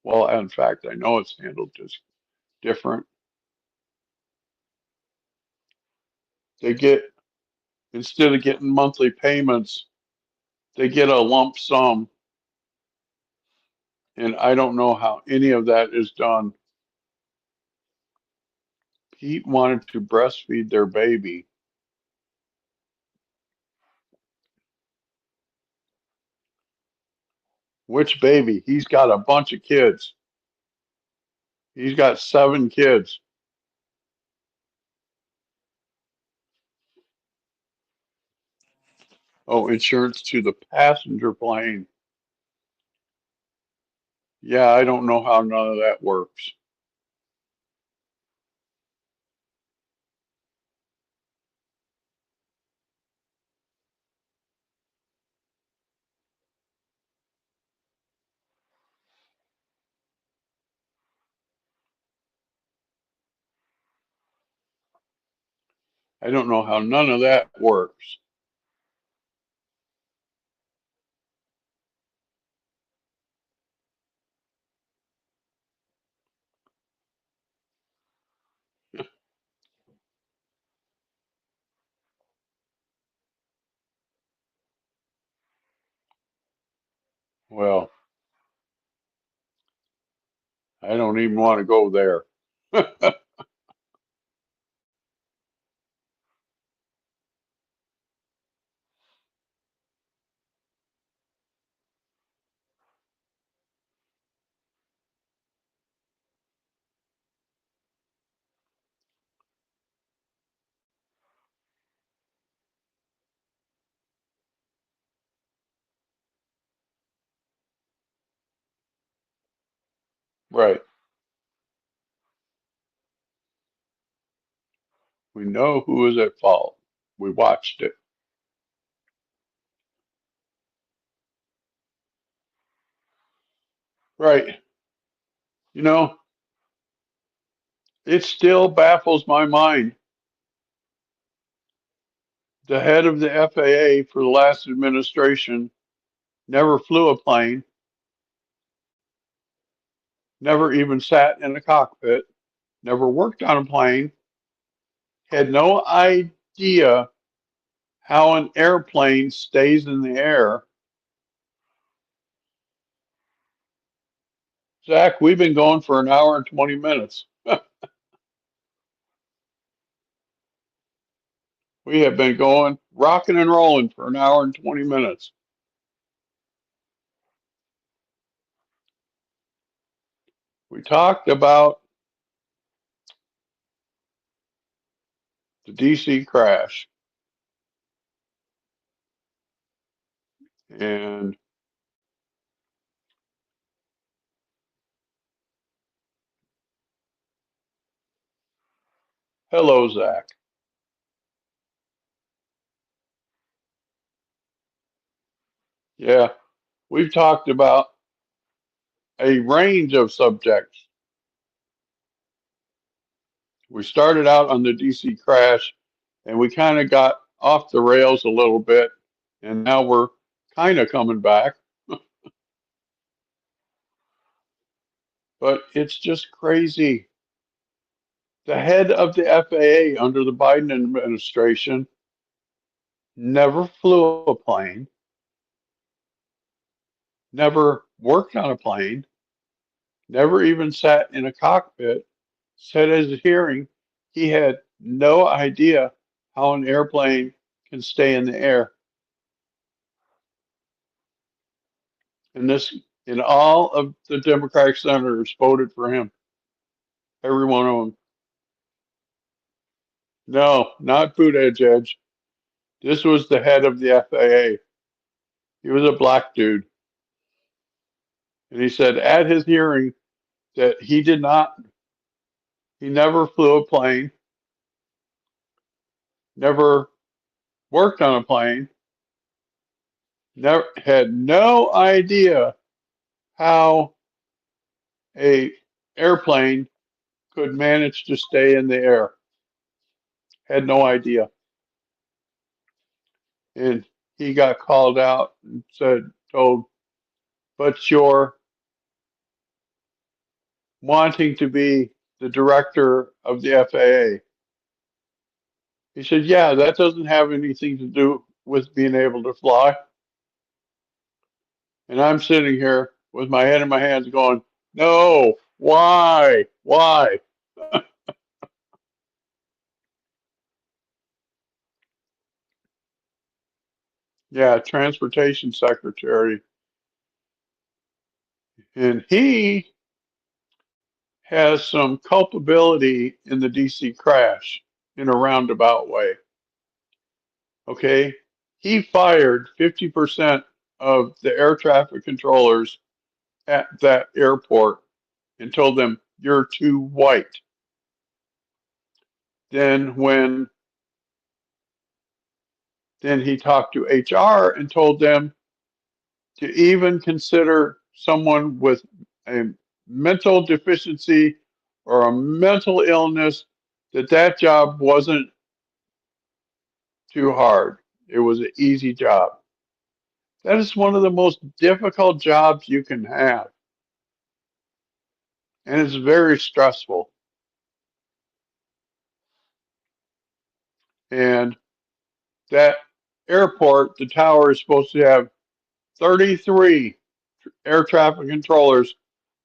Well, in fact, I know it's handled just different. They get, instead of getting monthly payments, they get a lump sum. And I don't know how any of that is done. Pete wanted to breastfeed their baby. Which baby? He's got a bunch of kids. He's got 7 kids. Oh, insurance to the passenger plane. Yeah, I don't know how none of that works. I don't know how none of that works. Well, I don't even want to go there. Right. We know who is at fault. We watched it. Right. You know, it still baffles my mind. The head of the FAA for the last administration never flew a plane, never even sat in a cockpit, never worked on a plane, had no idea how an airplane stays in the air. Zach, we've been going for an hour and 20 minutes. We have been going, rocking and rolling for an hour and 20 minutes. We talked about the DC crash and hello, Zach. Yeah, we've talked about a range of subjects. We started out on the DC crash and we kind of got off the rails a little bit, and now we're kind of coming back. But it's just crazy. The head of the FAA under the Biden administration never flew a plane, never worked on a plane, never even sat in a cockpit, said at his hearing he had no idea how an airplane can stay in the air. And and all of the Democratic senators voted for him. Every one of them. No, not Buttigieg. This was the head of the FAA. He was a black dude. And he said at his hearing that he never flew a plane, never worked on a plane, never had no idea how a airplane could manage to stay in the air. Had no idea. And he got called out and told, but you're wanting to be the director of the FAA. He said, yeah, that doesn't have anything to do with being able to fly. And I'm sitting here with my head in my hands going, no, why? Why? Yeah, transportation secretary. And he has some culpability in the DC crash in a roundabout way. Okay. He fired 50% of the air traffic controllers at that airport and told them, you're too white. Then then he talked to HR and told them to even consider someone with a mental deficiency or a mental illness, that job wasn't too hard. It was an easy job. That is one of the most difficult jobs you can have. And it's very stressful. And that airport, the tower is supposed to have 33 air traffic controllers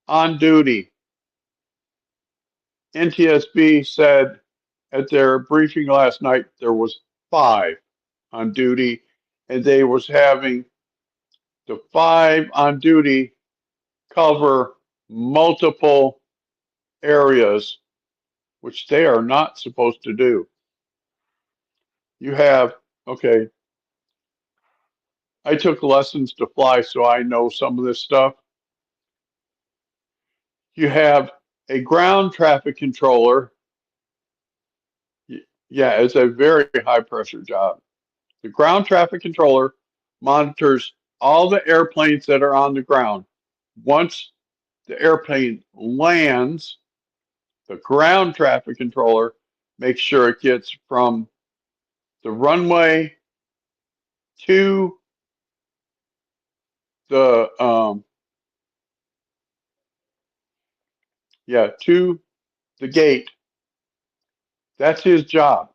on duty. NTSB said at their briefing last night there was 5 on duty, and they was having the 5 on duty cover multiple areas, which they are not supposed to do. You have, okay, I took lessons to fly, so I know some of this stuff. You have a ground traffic controller. Yeah, it's a very high pressure job. The ground traffic controller monitors all the airplanes that are on the ground. Once the airplane lands, the ground traffic controller makes sure it gets from the runway to the to the gate. That's his job.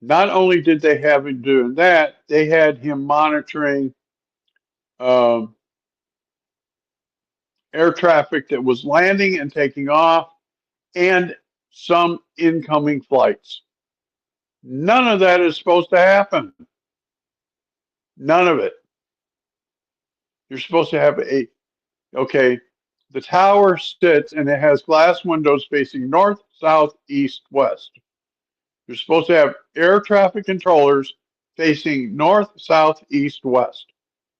Not only did they have him doing that, they had him monitoring um, air traffic that was landing and taking off and some incoming flights. None of that is supposed to happen. None of it. You're supposed to have okay, the tower sits and it has glass windows facing north, south, east, west. You're supposed to have air traffic controllers facing north, south, east, west.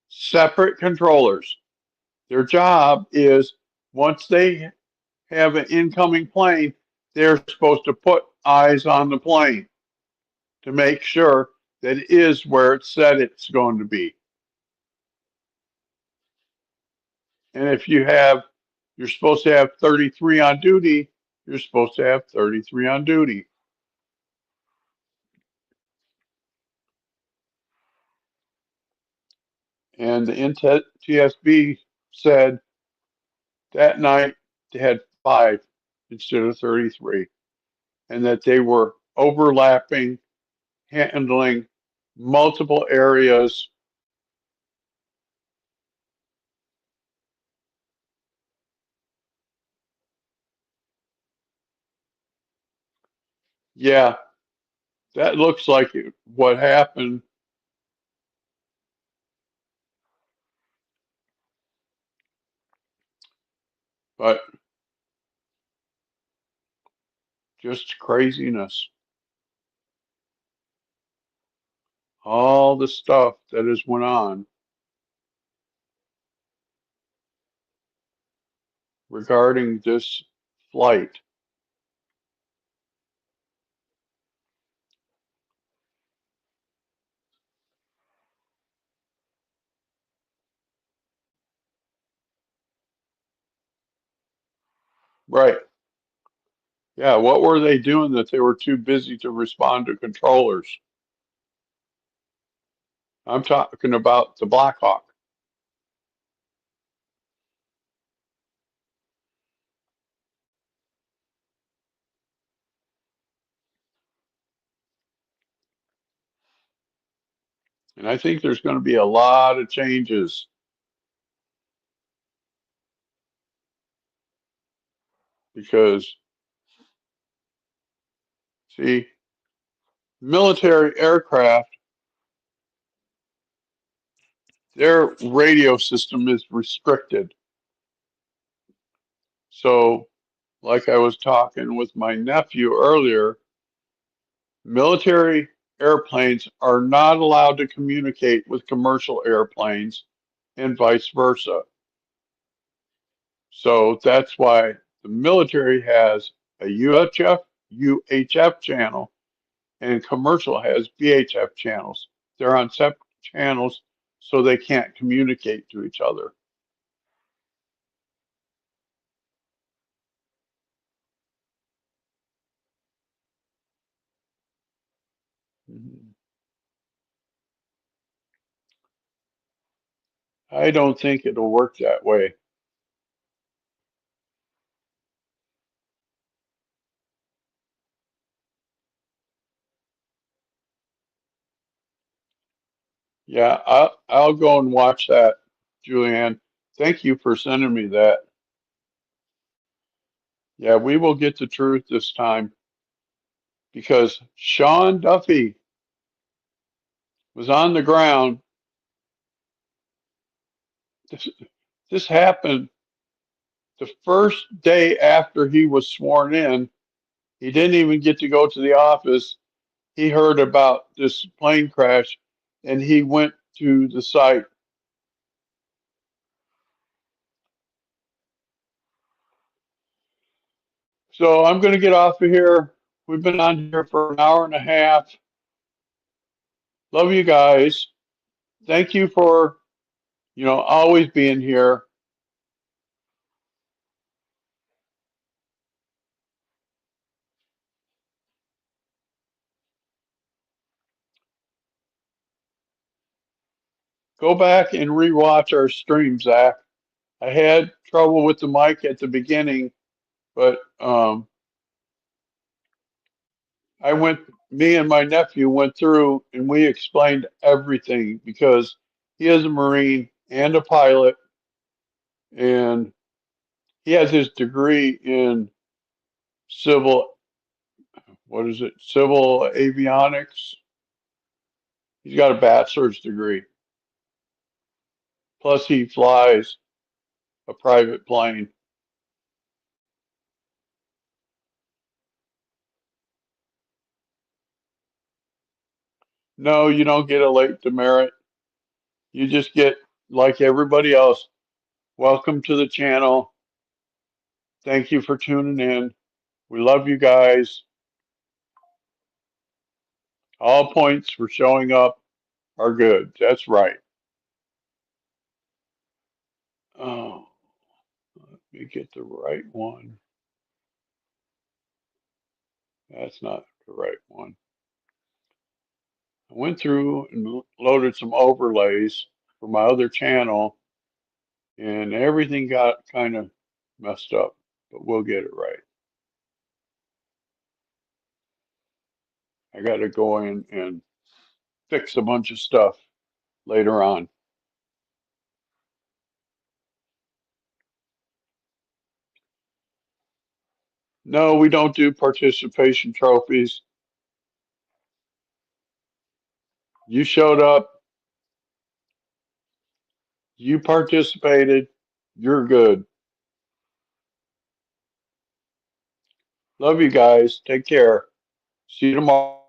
Separate controllers. Their job is once they have an incoming plane, they're supposed to put eyes on the plane to make sure that it is where it said it's going to be. And if you're supposed to have 33 on duty, you're supposed to have 33 on duty. And the NTSB said that night they had 5 instead of 33, and that they were overlapping, handling multiple areas. Yeah, that looks like what happened. But just craziness. All the stuff that has went on regarding this flight. Right. Yeah, what were they doing that they were too busy to respond to controllers? I'm talking about the Black Hawk. And I think there's going to be a lot of changes because, see, military aircraft, their radio system is restricted. So, like I was talking with my nephew earlier, military airplanes are not allowed to communicate with commercial airplanes and vice versa. So that's why the military has a UHF channel and commercial has VHF channels. They're on separate channels so they can't communicate to each other. Mhm. I don't think it'll work that way. Yeah, I'll go and watch that, Julianne. Thank you for sending me that. Yeah, we will get the truth this time because Sean Duffy was on the ground. This, this happened the first day after he was sworn in. He didn't even get to go to the office. He heard about this plane crash and he went to the site. So I'm going to get off of here. We've been on here for an hour and a half. Love you guys. Thank you for, always being here. Go back and rewatch our stream, Zach. I had trouble with the mic at the beginning, but me and my nephew went through and we explained everything because he is a Marine and a pilot, and he has his degree in civil, what is it, civil avionics. He's got a bachelor's degree. Plus, he flies a private plane. No, you don't get a late demerit. You just get, like everybody else, welcome to the channel. Thank you for tuning in. We love you guys. All points for showing up are good. That's right. Oh, let me get the right one. That's not the right one. I went through and loaded some overlays for my other channel, and everything got kind of messed up, but we'll get it right. I got to go in and fix a bunch of stuff later on. No, we don't do participation trophies. You showed up, you participated, you're good. Love you guys. Take care. See you tomorrow.